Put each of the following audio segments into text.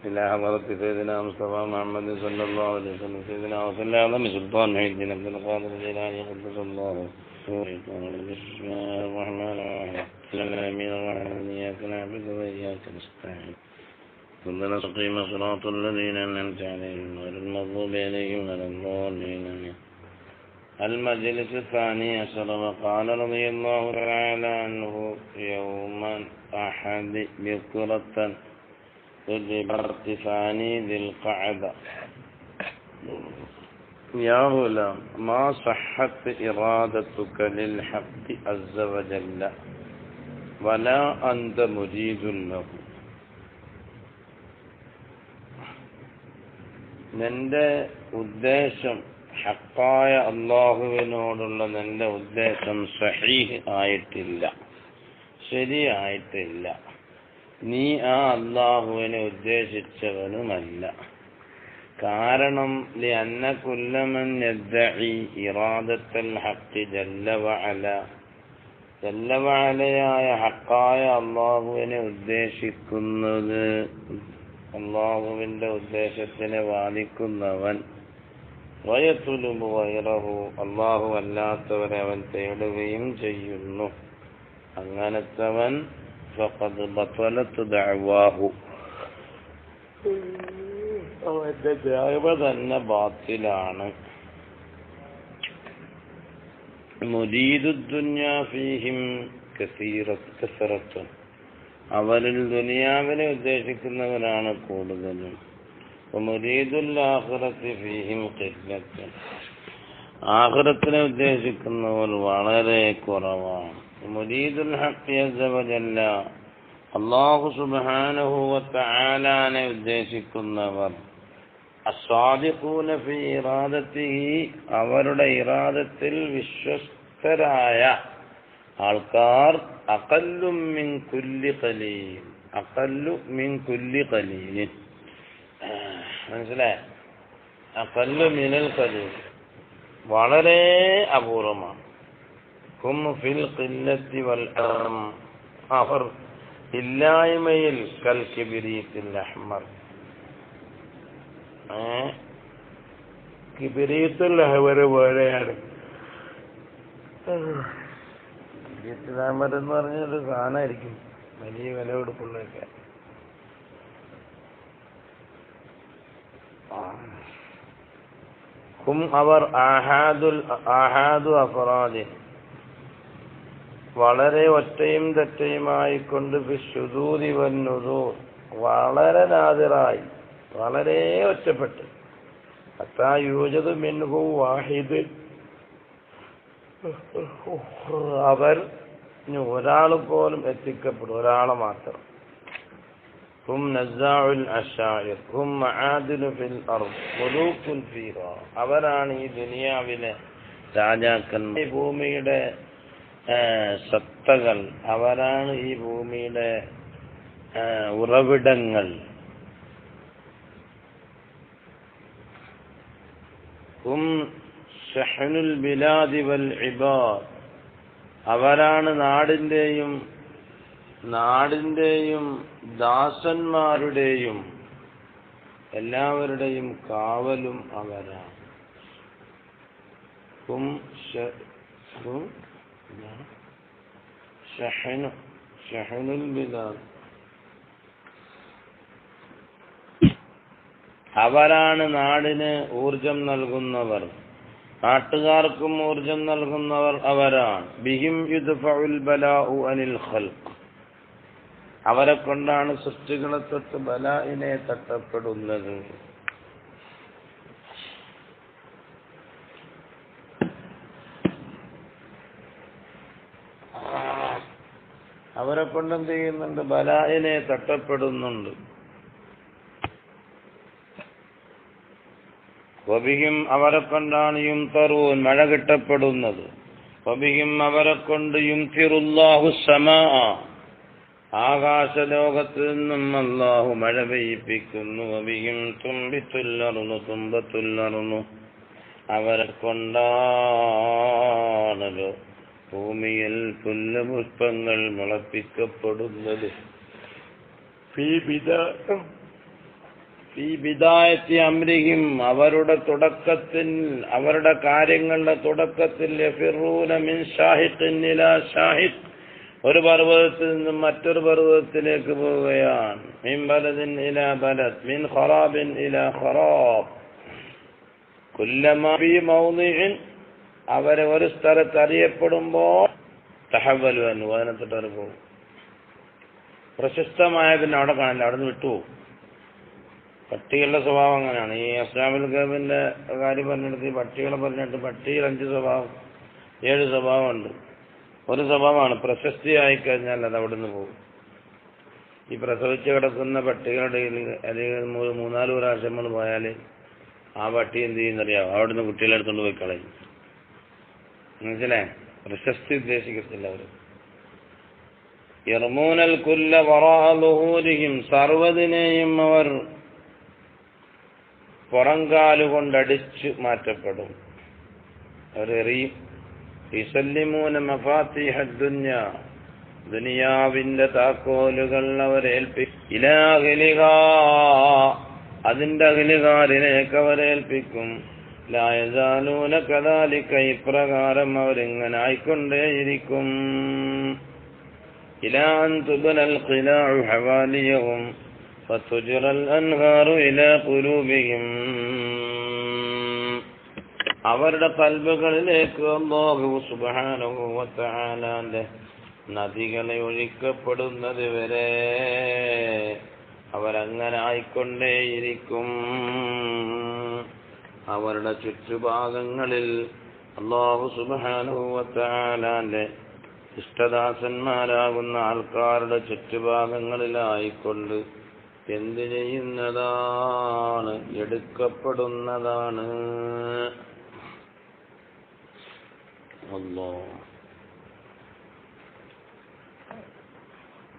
إلى حضرة سيدنا مصطفى محمد صلى الله عليه وسلم سيدنا وصلى الله عليه سلطان محيدين عبد القادر الجيلاني قدس الله بسم الله الرحمن الرحيم العالمين الرحمن إياك نعبد وإياك نستعين اهدنا الصراط صراط الذين أنعمت عليهم غير المغضوب عليهم ولا الضالين. المجلس الثاني عشر. وقال رضي الله تعالى عنه يوم أحد بكرة تجبرت ثاني ذي القعدة يا غلام ما صحت إرادتك للحق عز وجل ولا أنت مريد له. നിന്റെ ഉദ്ദേശം ഹക്കായ അള്ളാഹുവിനോടുള്ള നിന്റെ ഉദ്ദേശം സഹീഹ് ആയിട്ടില്ല, ശരിയായിട്ടില്ല. നീ ആ അള്ളാഹുവിനെ ഉദ്ദേശിച്ചവനുമല്ല. കാരണം ലിഅന്ന കുല്ല മൻ യദ്ദഇ ഇറാദത്തൽ ഹഖ് ജല്ല വഅല, ജല്ല വഅലയായ ഹക്കായ അള്ളാഹുവിനെ ഉദ്ദേശിക്കുന്നത്, അള്ളാഹുവിന്റെ ഉദ്ദേശത്തിനെ വാദിക്കുന്നവൻ, വയതുലുബു ഗൈറഹു, അള്ളാഹു അല്ലാത്തവരെ അവൻ തേടുകയും ചെയ്യുന്നു, അങ്ങനത്തവൻ ഫഖദ് ബതലത് ദഅവാഹു, അവന്റെ ദഅവ തന്നെ ബാത്തിലാണ്. മുരീദുദ് ദുനിയ ഫീഹിം കസറത്തുൻ, അവരിൽ ദുനിയാവിനെ ഉദ്ദേശിക്കുന്നവരാണ് കൂടുതലും. മുരീദുൽ ആഖിറത്തി ഫീഹിം ഖില്ലത്തുൻ, ആഖിറത്തിനെ ഉദ്ദേശിക്കുന്നവർ വളരെ കുറവാണ്. മുരീദുൽ ഹഖ് അസ്സ വജല്ല, അല്ലാഹു സുബ്ഹാനഹു വ തആലാനെ ഉദ്ദേശിക്കുന്നവർ, അസ്സാദിഖൂന ഫീ ഇറാദത്തിഹി, അവരുടെ ഇറാദത്തിൽ വിശ്വസ്തരായ ആൾക്കാർ, അഖല്ലു മിൻ കുല്ലി ഖലീൽ, അഖല്ലു മിൻ കുല്ലി ഖലീൽ, മനസ്സിലായോ? അഖല്ലു മിനൽ ഖലീൽ, വളരെ അപൂർവമാണ്. ഹും ഫിൽ ഖില്ലത്തി വൽ അം, അവർ ഇല്ലായ്മയിൽ കൽ കിബ്രീത്തിൽ അഹ്മർ, കിബ്രീത്തുൽ അഹ്മർ പോലെയാണ്. കിബ്രീത്തുൽ അഹ്മർ എന്ന് പറഞ്ഞൊരു സാധനമായിരിക്കും, വലിയ വില കൊടുപ്പുള്ളതൊക്കെ. ഹും അവർ ആഹാദു അഫറാദി, വളരെ ഒറ്റയും തെറ്റയുമായിക്കൊണ്ട് ഫിശ്ശുദൂദി വന്നുദൂർ, വളരെ നാദിറായി, വളരെ ഒറ്റപ്പെട്ട്, ഹത്താ യൂജദു മിൻഹു വാഹിദ്, അവർ ഒരാൾ പോലും എത്തിക്കപ്പെടും, ഒരാളെ മാത്രം. ഹും നസ്സാഉൽ അശായിർ ഹും മആദിലു ഫിൽ അർദ് മുലൂകുൻ ഫീഹാ, അവരാണ് ഈ ദുനിയാവിലെ രാജാക്കന്മാർ, ഈ ഭൂമിയുടെ സത്തകൾ, അവരാണ് ഈ ഭൂമിയുടെ ഉറവിടങ്ങൾ. ഹും ശഹ്നുൽ ബിലാദി വൽ ഇബാദ്, അവരാണ് നാടിന്റെയും ദാസന്മാരുടെയും എല്ലാവരുടെയും കാവലും അവരാണ്. ഷഹ്നുൽ ബിലാദ്, അവരാണ് നാടിന് ഊർജം നൽകുന്നവർ, നാട്ടുകാർക്കും ഊർജം നൽകുന്നവർ അവരാണ്. ബിഹിം യുദ്ഫഉൽ ബലാഉ അനിൽ ഖൽഖ്, അവരെ കൊണ്ടാണ് സൃഷ്ടികളെ തൊട്ട് ബലാഇനെ തട്ടപ്പെടുന്നത്. അവരെ കൊണ്ട് എന്ത് ചെയ്യുന്നുണ്ട്? ബലാഇനെ തട്ടപ്പെടുന്നുണ്ട്. വബിഹിം, അവരെ കൊണ്ടാണ് യുംതറൂൻ, മഴ കിട്ടപ്പെടുന്നത്. വബിഹിം, അവരെ കൊണ്ട് യുംതിറുല്ലാഹു സമാഅ, ആകാശലോകത്ത് നിന്നും അല്ലാഹു മഴ പെയ്യിപ്പിക്കുന്നു. വബിഹിം തുംബത്തുൽ അർളു, അവരെ കൊണ്ടാണല്ലോ ഭൂമിയിൽ പുല്ലുപുഷ്പങ്ങൾ മുളപ്പിക്കപ്പെടുന്നത്. ഫീ ബിദായത്തി അംരിഹിം അവരുടെ തുടക്കത്തിൽ അവരുടെ കാര്യങ്ങളുടെ തുടക്കത്തിൽ യഫിറൂന മിൻ ഷാഹിഖിൻ ഇലാ ഷാഹിഖ് ഒരു പർവ്വതത്തിൽ നിന്നും മറ്റൊരു പർവ്വതത്തിലേക്ക് പോവുകയാണ്. മിൻ ബലദിൻ ഇലാ ബലദ് മിൻ ഖറാബിൻ ഇലാ ഖറാബ് കുല്ലമാ ഫീ മൗദിഇൻ അവരെ ഒരു സ്ഥലത്ത് അറിയപ്പെടുമ്പോൾ തഹവ്വലു അൻഹു അതിനകത്തോട്ട് അവർ പോകും. പ്രശസ്തമായ പിന്നെ അവിടെ കാണില്ല, അവിടെ നിന്ന് വിട്ടുപോകും. പട്ടികളുടെ സ്വഭാവം അങ്ങനെയാണ്. ഈ അസ്ഹാബുൽ കഹ്ഫിന്റെ കാര്യം പറഞ്ഞെടുത്ത് പട്ടികളെ പറഞ്ഞിട്ട് പട്ടിയിൽ 5 സ്വഭാവം 7 സ്വഭാവമുണ്ട്. ഒരു സ്വഭാവമാണ് പ്രശസ്തിയായി കഴിഞ്ഞാൽ അത് അവിടെ നിന്ന് പോകും. ഈ പ്രസവിച്ച് കിടക്കുന്ന പട്ടികളുടെ അല്ലെങ്കിൽ 3-4 പ്രാവശ്യം നമ്മൾ പോയാൽ ആ പട്ടി എന്ത് ചെയ്യുന്നറിയാം, അവിടെ നിന്ന് കുട്ടികളെ എടുത്തുകൊണ്ട് പോയി കളയും. മനസ്സിലെ പ്രശസ്തി ഉദ്ദേശിക്കത്തില്ല അവർ. യർമൂനൽ കുല്ല വറാഅ ളുഹൂരിഹിം സർവ്വതിനെയും അവർ പുറങ്കാലുകൊണ്ടടിച്ചു മാറ്റപ്പെടും, അവരെറിയും. യുസല്ലിമൂന മഫാത്തിഹദ് ദുനിയ ദുനിയാവിന്റെ താക്കോലുകൾ അവരേൽപ്പിക്കും. ഇലാ അഹ്ലിഹാ അതിന്റെ അഹ്ലുകാരിലേക്ക് അവരേൽപ്പിക്കും. ലാ യസാലൂന കദാലിക ഇപ്രകാരം അവരിങ്ങനെ ആയിക്കൊണ്ടേയിരിക്കും. ഇലാ അൻ തുബ്നൽ ഖിലാഉ ഹവാലിയഹും ഫതുജ്റൽ അൻഹാറു ഇലാ ഖുലൂബിഹിം അവരുടെ കൽബുകളിലേക്ക് അല്ലാഹു സുബ്ഹാനഹു വ തആലാന്റെ നദികളെ ഒഴിക്കപ്പെടുന്നത് വരെ അവരങ്ങനെ ആയിക്കൊണ്ടേയിരിക്കും. അവരുടെ ചുറ്റുഭാഗങ്ങളിൽ അല്ലാഹു സുബ്ഹാനഹു വ തആലാന്റെ ഇഷ്ടദാസന്മാരാകുന്ന ആൾക്കാരുടെ ചുറ്റുഭാഗങ്ങളിലായിക്കൊണ്ട് എന്ത് ചെയ്യുന്നതാണ്, എടുക്കപ്പെടുന്നതാണ്.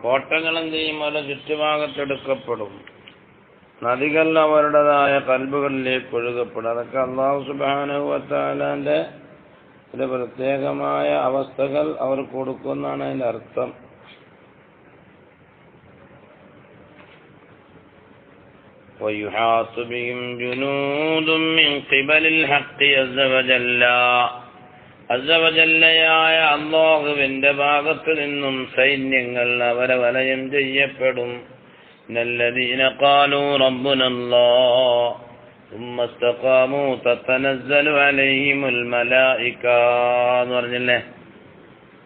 കോട്ടകൾ എന്ത് ചെയ്യും, അവരുടെ ചുറ്റുഭാഗത്തെടുക്കപ്പെടും. നദികൾ അവരുടേതായ കൽബുകളിലേക്ക് ഒഴുകപ്പെടും. അതൊക്കെ അല്ലാഹു സുബ്ഹാനഹു വ തആലാന്റെ ഒരു പ്രത്യേകമായ അവസ്ഥകൾ അവർ കൊടുക്കുന്നാണ് അതിന്റെ അർത്ഥം. وَيُحَاطُ بِهِمْ جُنُودٌ مِّن قِبَلِ الْحَقِّ عَزَّ وَجَلَّ അസ്സവജല്ലയായ അല്ലാഹുവിന്റെ ഭാഗത്തു നിന്നും സൈന്യങ്ങൾ അവരെ വലയം ചെയ്യപ്പെടും. നല്ലദീന ഖാലൂ റബ്ബുനല്ലാഹ് ثم استقاموا تتنزل عليهم الملائكة എന്ന് പറഞ്ഞില്ലേ,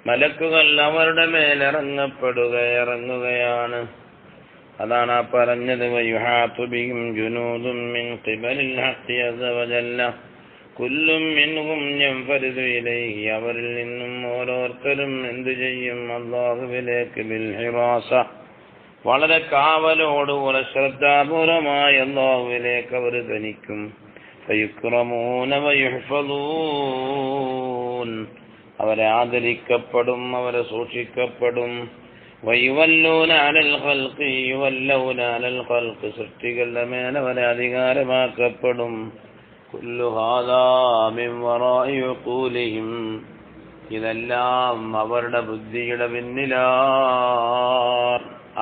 മലക്കുകൾ അവരുടെ മേൽ ഇറങ്ങുകയാണ്. അതാണ് ആ പറഞ്ഞത് വയുഹാതു ബിഹിം ജുനൂദും മിൻ ഖിബലിൽ ഹഖ് അസ്സ വജല്ല കുല്ലും മിൻഹും യൻഫരിദു ഇലൈഹി അവരിൽ നിന്നും ഓരോരുത്തരും എന്തു ചെയ്യും, അല്ലാഹുവിലേക്ക് ബിൽ ഹിറാസ വളരെ കാവലോടുകൂടെ ശ്രദ്ധാപൂർവമായി അല്ലാഹുവിലേക്ക് അവർ ധനിക്കും. ഫയുക്റമൂന വയുഹ്ഫദൂൻ അവരെ ആദരിക്കപ്പെടും, അവരെ സൂക്ഷിക്കപ്പെടും. വയുവല്ലൂന അലൽ ഖൽഖി യുവല്ലൂന അലൽ ഖൽഖ് സൃഷ്ടികളുടെ മേൽ അവരെ അധികാരമാക്കപ്പെടും. കുല്ലു ഹാദാ മിൻ വറാഇ ഉഖൂലിഹിം ഇതെല്ലാം അവരുടെ ബുദ്ധിയുടെ പിന്നിലാണ്.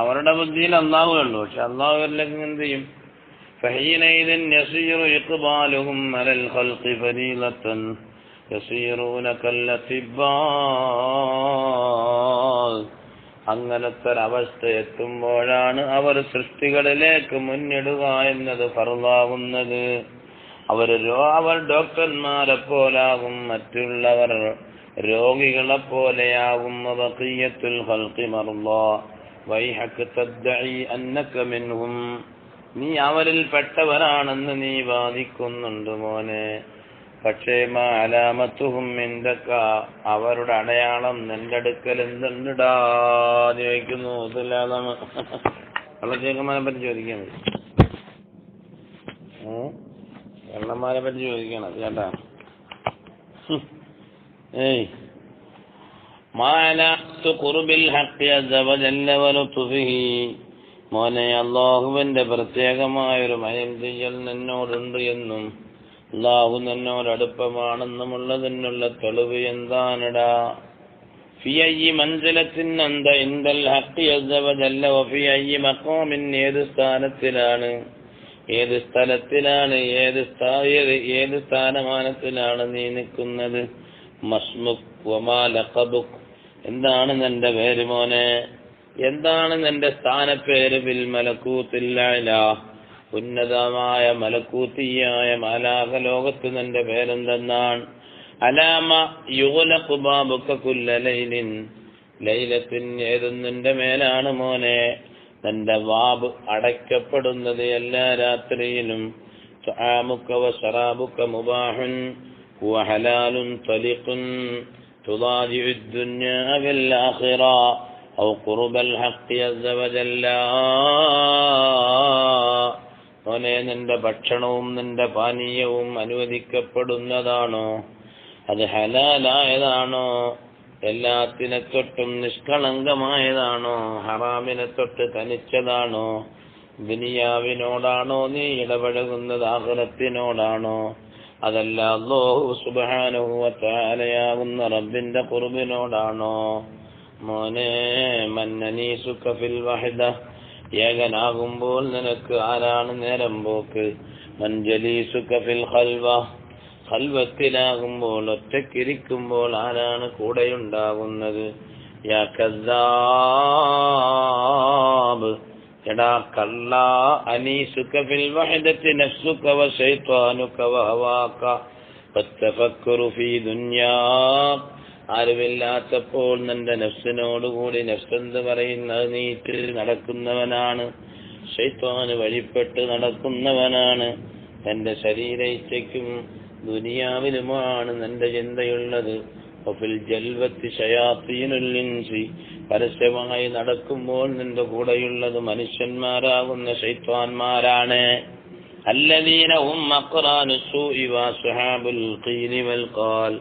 അവരുടെ ബുദ്ധിയിൽ അല്ലാഹു ഉള്ളൂ, പക്ഷെ അല്ലാഹുവിലേക്ക് എന്ത് ചെയ്യും, ഫഹീനൈദിൻ യസീറു ഇഖ്ബാലുഹും അലൽ ഖൽഖി ഫരീലതൻ യസീറൂന കല്ലതിബ്ബാ അങ്ങനത്തെ ഒരവസ്ഥ എത്തുമ്പോഴാണ് അവർ സൃഷ്ടികളിലേക്ക് മുന്നിടുക എന്നത് ഫർളാകുന്നത്. അവർ ഡോക്ടർമാരെ പോലാകും, മറ്റുള്ളവർ രോഗികളെ പോലെയാകും. ബഖിയത്തുൽ ഖൽഖി മർളാ വൈഹക തദ്ദഈ അന്നക മിൻഹും നീ അവരിൽ പെട്ടവരാണെന്ന് നീ വാദിക്കുന്നുണ്ട് മോനെ, പക്ഷേ മാ അലാമത്തുഹും ഇൻദക അവരുടെ അടയാളം നിന്റെ അടുക്കൽ എന്തുണ്ടാ ചോദിക്കുന്നു. കള്ളച്ചേക്കന്മാരെ പറ്റി ചോദിക്കാൻ മതി, കള്ളന്മാരെ പറ്റി ചോദിക്കണം ചേട്ടാ. മോനെ അല്ലാഹുവിന്റെ പ്രത്യേകമായൊരു മയം ചെയ്യൽ നിന്നോടുണ്ട് എന്നും അല്ലാഹു നിന്നോട് അടുപ്പമാണെന്നുമുള്ളതിനുള്ള തെളിവ് എന്താണിടാ. ഫി അയ്യി മൻസിലത്തിൻ അന്ത ഇൻദൽ ഹഖ് അസ്സ വജല്ല വഫി അയ്യി മഖാമിൻ ഏത് സ്ഥാനത്തിലാണ് ഏത് സ്ഥലത്തിലാണ്, ഏത് സ്ഥാനമാനത്തിലാണ് നീ നിൽക്കുന്നത്? മസ്മുക് വമാ ലഖബുക്, എന്താണ് നിന്റെ പേര് മോനെ? എന്താണ് നിന്റെ സ്ഥാനപ്പേര്? ബിൽ മലക്കൂത്തിൽ അഅ്ലാ, ഉന്നതമായ മലക്കൂത്തിയായ മാലാഖ ലോകത്ത് നിന്റെ പേരെന്തെന്നാണ്? അലാമ യുഗ്ലഖു ബാബുക കുല്ല ലൈലിൻ, ലൈലത്തിൻ ഏതൊന്നിന്റെ മേലാണ് മോനെ നിന്റെ വാബ് അടയ്ക്കപ്പെടുന്നത് എല്ലാ രാത്രിയിലും? തആമുക വശറാബുക മുബാഹുൻ വഹലാലുൻ തലിഖുൻ തുദാജിഉ ദുനിയാ വൽ ആഖിറ ഔ ഖുർബൽ ഹഖ് അസ്സ വജല്ല. മോനെ, നിന്റെ ഭക്ഷണവും നിന്റെ പാനീയവും അനുവദിക്കപ്പെടുന്നതാണോ? അത് ഹലാലായതാണോ? എല്ലാത്തിനെ തൊട്ടും നിഷ്കളങ്കമായതാണോ? ഹറാമിനെ തൊട്ട് തനിച്ചതാണോ? ദുനിയാവിനോടാണോ നീ ഇടപഴകുന്നത്? ആഖിറത്തിനോടാണോ? അതല്ല അല്ലാഹു സുബ്ഹാനഹു വ തആലയാകുന്ന റബ്ബിന്റെ ഖുർബിനോടാണോ? മോനെ, മന്നനീസുക ഫിൽ വഹദ, ഏകനാകുമ്പോൾ നിനക്ക് ആരാണ് നേരം പോക്ക്? മൻജലീസുക ഫിൽ ഖൽവ, ഖൽവത്തിലാകുമ്പോൾ ഒറ്റക്കിരിക്കുമ്പോൾ ആരാണ് കൂടെയുണ്ടാകുന്നത്? യാ കസ്സാബ്, എടാ കള്ള, അനീസുക ഫിൽ വഹദത്തി നഫ്സുക വ ശൈത്വാനുക വ ഹവാക വത്തഫക്കുറു ഫീ ദുനിയാ, അറിവില്ലാത്തപ്പോൾ നിന്റെ നഫ്സിനോടുകൂടി നഫ്സ് എന്ത് പറയുന്നത് നീറ്റിൽ നടക്കുന്നവനാണ്, ശൈത്വാന് വഴിപ്പെട്ട് നടക്കുന്നവനാണ്. തന്റെ ശരീര ഇച്ഛയ്ക്കും ദുനിയാവിലുമാണ് നിന്റെ ചിന്തയുള്ളത്. വഫിൽ ജൽവത്തി ശയാത്തീനുൽ ഇൻസി, പരസ്യമായി നടക്കുമ്പോൾ നിന്റെ കൂടെയുള്ളത് മനുഷ്യന്മാരാകുന്ന ശൈത്വാന്മാരാണ്. അല്ലദീന ഹും അഖ്റാനുസ് സൂഇ വഅസ്ഹാബുൽ ഖീലി വൽ ഖാൽ,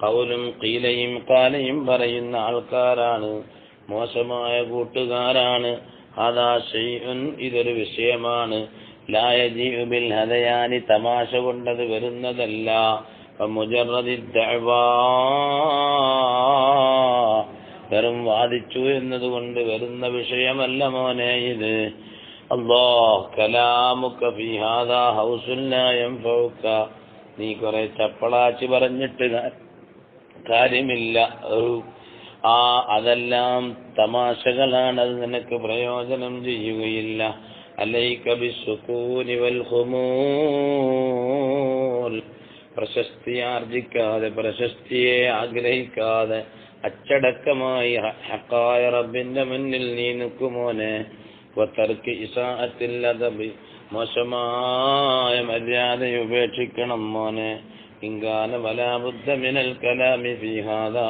ഖൗലും ഖീലയും ഖാലയും പറയുന്ന ആൾക്കാരാണ്, മോശമായ കൂട്ടുകാരാണ്. അതാ ശൈഉൻ, ഇതൊരു വിഷയമാണ്. ലാ യജീഉ ബിൽ ഹദയാനി, തമാശ കൊണ്ടത് വരുന്നതല്ല. മുജറദി ദഅവാ, വെറും വാദിച്ചു എന്നതുകൊണ്ട് വരുന്ന വിഷയമല്ല മോനെ ഇത്. അല്ലാഹ് കലാമുക ഫീ ഹാദാ ഹൗസുൻ ലാ യൻഫഉക, നീ കുറെ ചപ്പളാച്ചി പറഞ്ഞിട്ട് കാര്യമില്ല. അതെല്ലാം തമാശകളാണ്, അത് നിനക്ക് പ്രയോജനം ചെയ്യുകയില്ല. അലൈക ബിസ്സുകൂനി വൽ ഖുമൂൽ, പ്രശസ്തി ആർജിക്കാതെ, പ്രശസ്തിയെ ആഗ്രഹിക്കാതെ അച്ചടക്കമായി ഹഖായ റബ്ബിന്റെ മുന്നിൽ നീ നിൽക്കുമോനെ. വതർക്കി ഇസാഅത്തിൽ അദബി, മോശമായ മര്യാദയെ ഉപേക്ഷിക്കണം മോനെ. ഇൻകാന വലാ ബുദ്ദ മിനൽ കലാമി ഫീ ഹാദാ,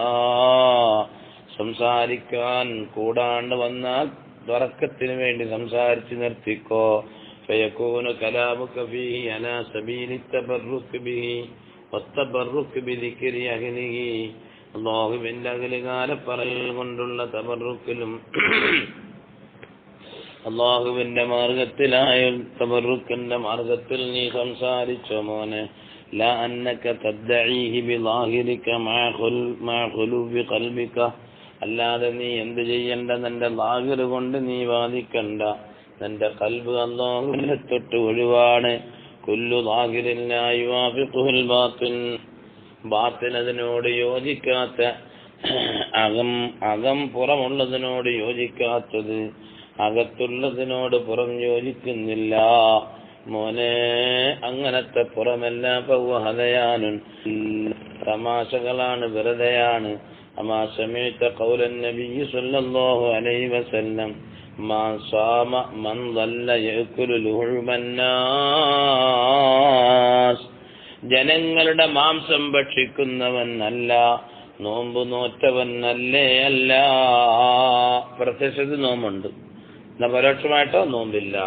സംസാരിക്കാൻ കൂടാണ്ട് വന്നാൽ ദറക്കത്തിന് വേണ്ടി സംസാരിച്ച് നിർത്തിക്കോ. ഫയകൂനു കലാമുക ഫീഹി അലാ സബീലി തബറുക് ബിഹി വത്തബറുക് ബിദിക്രി അഹ്ലിഹി, അല്ലാഹുവിന്റെ അഖിലുകാരെ പറയൽ കൊണ്ടുള്ള തബറുക്കിലും അല്ലാഹുവിന്റെ മാർഗത്തിലായ തബറുക്കിന്റെ മാർഗത്തിൽ നീ സംസാരിച്ചോ മോനെ. ലാ അന്നക തദ്ദഈഹി ബിളാഹിരിക മാ ഖുലൂബി ഖൽബിക, അല്ലാതെ നീ എന്ത് ചെയ്യണ്ട, നിന്റെ ലാഹിറ് കൊണ്ട് നീ വാദിക്കണ്ട. നിന്റെ ഖൽബ് അല്ലാഹുവിനെ തൊട്ട് ഒഴിവാണ്. കുല്ലു ലാഹിറിൻ ലാ യുവാഫിഖുൽ ബാത്തിൻ, ബാത്തിൻ അതിനോട് യോജിക്കാത്ത, അകം പുറമുള്ളതിനോട് യോജിക്കാത്തത് അകത്തുള്ളതിനോട് പുറം യോജിക്കുന്നില്ല മോനെ. അങ്ങനത്തെ പുറമല്ല പൗഹദയാനുൻ, തമാശകളാണ്, വെറുതെയാണ്. അമാ സമീഅത ഖൗലൻ നബിയ്യി സ്വല്ലല്ലാഹു അലൈഹി വസല്ലം മാ സാമ മൻ ളല്ല യഅകുലു ലുഹുമൻ നാസ്, ജനങ്ങളുടെ മാംസം ഭക്ഷിക്കുന്നവൻ അല്ല, നോമ്പ് നോറ്റവൻ അല്ലേ അല്ല. പ്രത്യക്ഷത്തിൽ നോമ്പുണ്ട്, എന്നാ പരോക്ഷമായിട്ടോ നോമ്പില്ല.